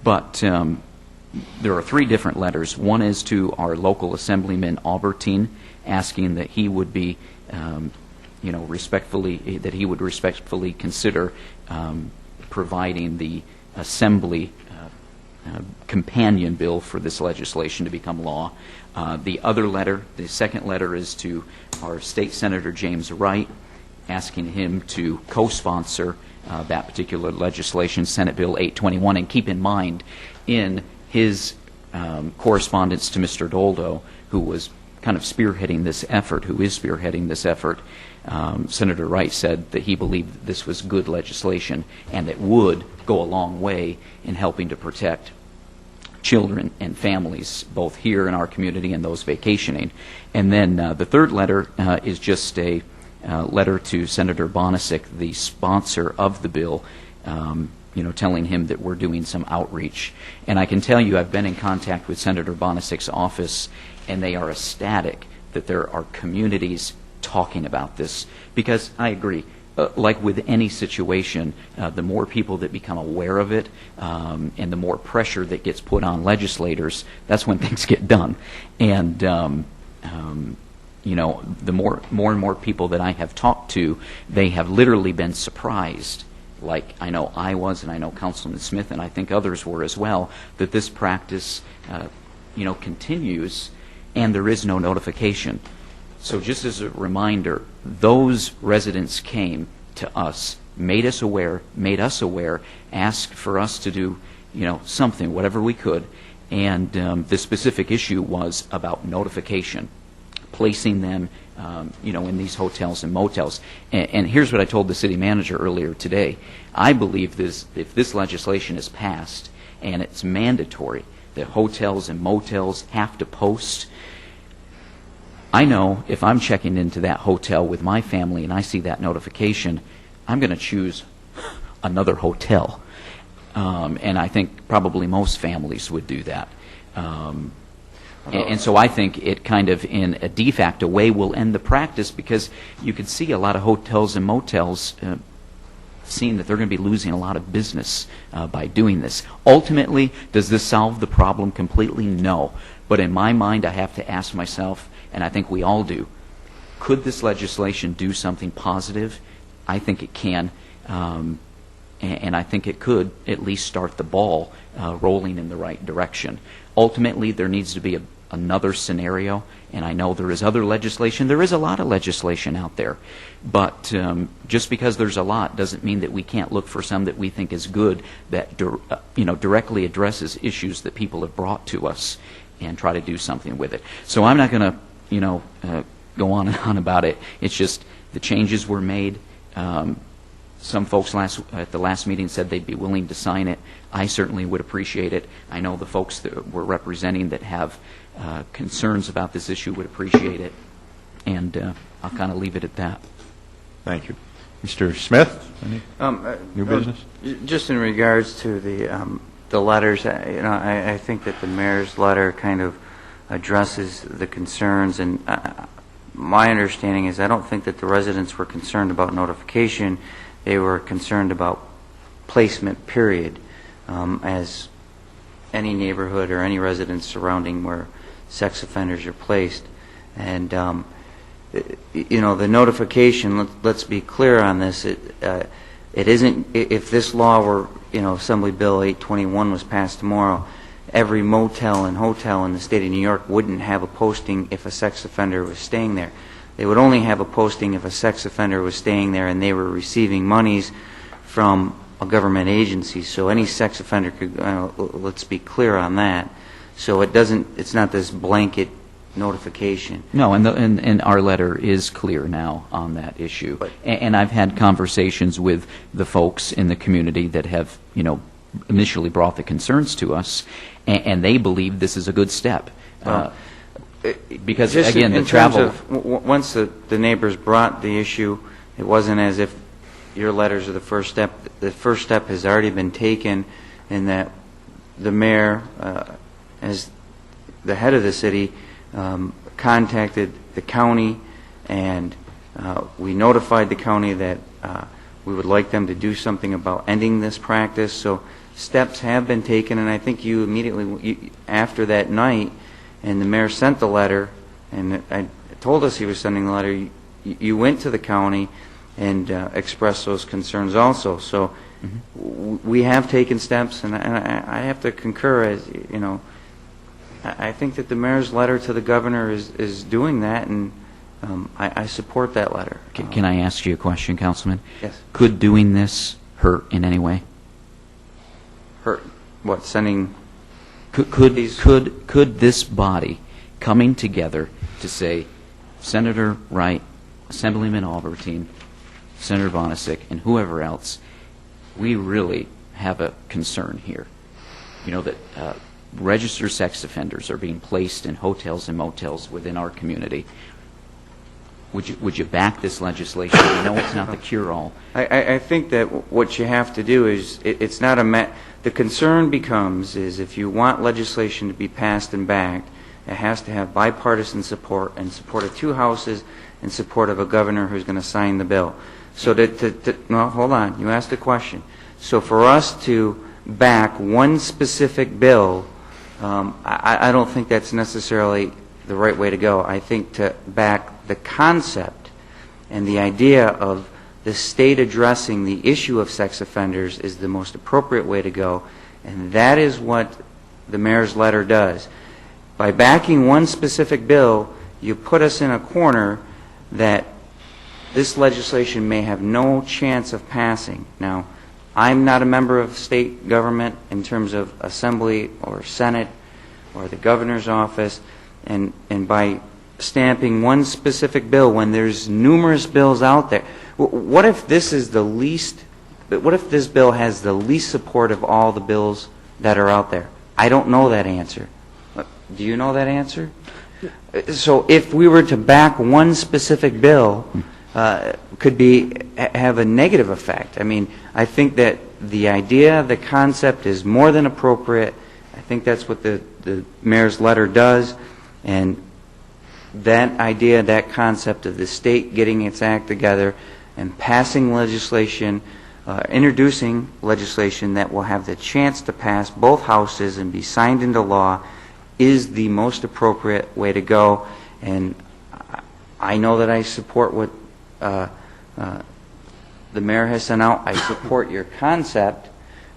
But there are 3 different letters. One is to our local assemblyman Albertine, asking that he would be, that he would respectfully consider providing the assembly companion bill for this legislation to become law. The other letter, the second letter, is to our state senator James Wright, asking him to co-sponsor that particular legislation, Senate Bill 821. And keep in mind, in his correspondence to Mr. Doldo, who was kind of spearheading this effort, Senator Wright said that he believed that this was good legislation and that would go a long way in helping to protect children and families, both here in our community and those vacationing. And then the third letter is just a letter to Senator Bonisic, the sponsor of the bill, telling him that we're doing some outreach. And I can tell you, I've been in contact with Senator Bonisic's office, and they are ecstatic that there are communities talking about this, because I agree, like with any situation, the more people that become aware of it and the more pressure that gets put on legislators, that's when things get done. And the more and more people that I have talked to, they have literally been surprised, like I know I was, and I know Councilman Smith, and I think others were as well, that this practice continues and there is no notification. So just as a reminder, those residents came to us, made us aware, asked for us to do, something, whatever we could, and the specific issue was about notification, placing them, in these hotels and motels. And here's what I told the city manager earlier today. I believe if this legislation is passed and it's mandatory that hotels and motels have to post, I know if I'm checking into that hotel with my family and I see that notification, I'm going to choose another hotel. And I think probably most families would do that. And so I think it kind of, in a de facto way, will end the practice, because you could see a lot of hotels and motels seeing that they're going to be losing a lot of business by doing this. Ultimately, does this solve the problem completely? No. But in my mind, I have to ask myself, and I think we all do, could this legislation do something positive? I think it can, and I think it could at least start the ball rolling in the right direction. Ultimately, there needs to be another scenario, and I know there is other legislation. There is a lot of legislation out there, but just because there's a lot doesn't mean that we can't look for some that we think is good, that directly addresses issues that people have brought to us, and try to do something with it. So I'm not going to go on and on about it. It's just the changes were made. Some folks at the last meeting said they'd be willing to sign it. I certainly would appreciate it. I know the folks that we're representing that have concerns about this issue would appreciate it. And I'll kind of leave it at that. Thank you. Mr. Smith, any new business? Just in regards to the letters, I think that the mayor's letter kind of addresses the concerns, and my understanding is I don't think that the residents were concerned about notification. They were concerned about placement, period, as any neighborhood or any residence surrounding where sex offenders are placed. And the notification, let's be clear on this, it isn't, if this law were, Assembly Bill 821 was passed tomorrow, every motel and hotel in the state of New York wouldn't have a posting if a sex offender was staying there. They would only have a posting if a sex offender was staying there and they were receiving monies from a government agency. So any sex offender could, let's be clear on that. So it's not this blanket notification. No, and our letter is clear now on that issue. And I've had conversations with the folks in the community that have, initially brought the concerns to us, and they believe this is a good step. Because, again, the travel... Once the neighbors brought the issue, it wasn't as if your letters are the first step. The first step has already been taken in that the mayor, as the head of the city, contacted the county, and we notified the county that we would like them to do something about ending this practice. So steps have been taken, and I think you immediately, after that night, and the mayor sent the letter, and I told us he was sending the letter, you went to the county and expressed those concerns also. So we have taken steps, and I have to concur, as you know, I think that the mayor's letter to the governor is doing that, and I support that letter. Can I ask you a question, Councilman? Yes. Could doing this hurt in any way? Hurt? What, sending? Could this body coming together to say, Senator Wright, Assemblyman Albertine, Senator Bonisic, and whoever else, we really have a concern here. You know, that registered sex offenders are being placed in hotels and motels within our community. Would you back this legislation? I know it's not the cure-all. I think that what you have to do is, it's not the concern becomes is if you want legislation to be passed and backed, it has to have bipartisan support and support of two houses and support of a governor who's going to sign the bill. So no, hold on. You asked a question. So for us to back one specific bill, I don't think that's necessarily the right way to go. I think to back the concept and the idea of the state addressing the issue of sex offenders is the most appropriate way to go, and that is what the mayor's letter does. By backing one specific bill, you put us in a corner that this legislation may have no chance of passing. Now, I'm not a member of state government in terms of Assembly or Senate or the governor's office, and by stamping one specific bill when there's numerous bills out there, what if this is the least? What if this bill has the least support of all the bills that are out there? I don't know that answer. Do you know that answer? So if we were to back one specific bill, could have a negative effect. I mean, I think that the idea, the concept is more than appropriate. I think that's what the mayor's letter does, and that idea, that concept of the state getting its act together and passing legislation, introducing legislation that will have the chance to pass both houses and be signed into law is the most appropriate way to go. And I know that I support what the mayor has sent out. I support your concept.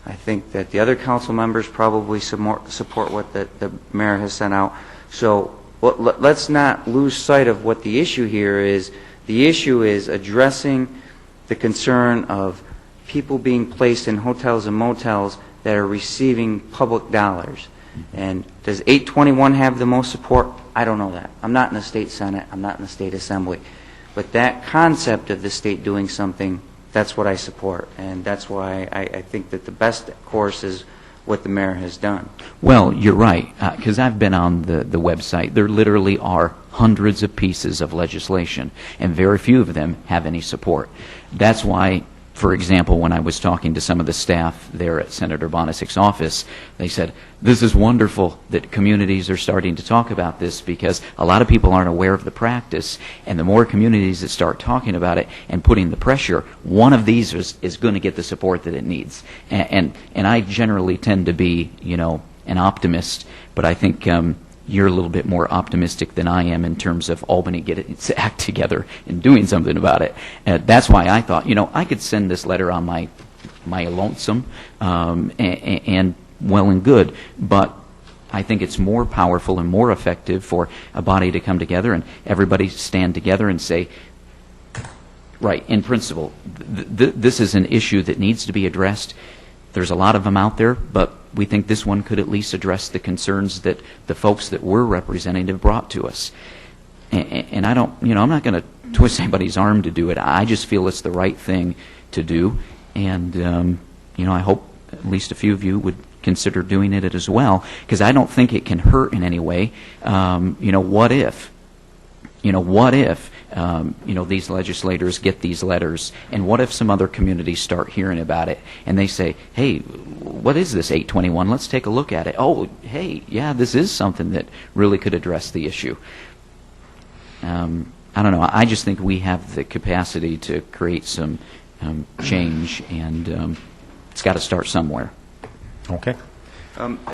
I think that the other council members probably support what the mayor has sent out. So let's not lose sight of what the issue here is. The issue is addressing the concern of people being placed in hotels and motels that are receiving public dollars. And does 821 have the most support? I don't know that. I'm not in the state Senate. I'm not in the state Assembly. But that concept of the state doing something, that's what I support. And that's why I think that the best course is what the mayor has done. Well, you're right, because I've been on the website. There literally are hundreds of pieces of legislation, and very few of them have any support. That's why, for example, when I was talking to some of the staff there at Senator Bonisic's office, they said, this is wonderful that communities are starting to talk about this, because a lot of people aren't aware of the practice, and the more communities that start talking about it and putting the pressure, one of these is going to get the support that it needs. And I generally tend to be, you know, an optimist, but I think you're a little bit more optimistic than I am in terms of Albany getting its act together and doing something about it. That's why I thought, you know, I could send this letter on my lonesome, and well and good, but I think it's more powerful and more effective for a body to come together and everybody stand together and say, right, in principle, this is an issue that needs to be addressed. There's a lot of them out there, but we think this one could at least address the concerns that the folks that we're representing have brought to us. And I don't, you know, I'm not going to twist anybody's arm to do it. I just feel it's the right thing to do. And, you know, I hope at least a few of you would consider doing it as well, because I don't think it can hurt in any way. You know, what if? You know, what if, you know, these legislators get these letters, and what if some other communities start hearing about it, and they say, hey, what is this 821? Let's take a look at it. Oh, hey, yeah, this is something that really could address the issue. I don't know. I just think we have the capacity to create some change, and it's got to start somewhere. Okay.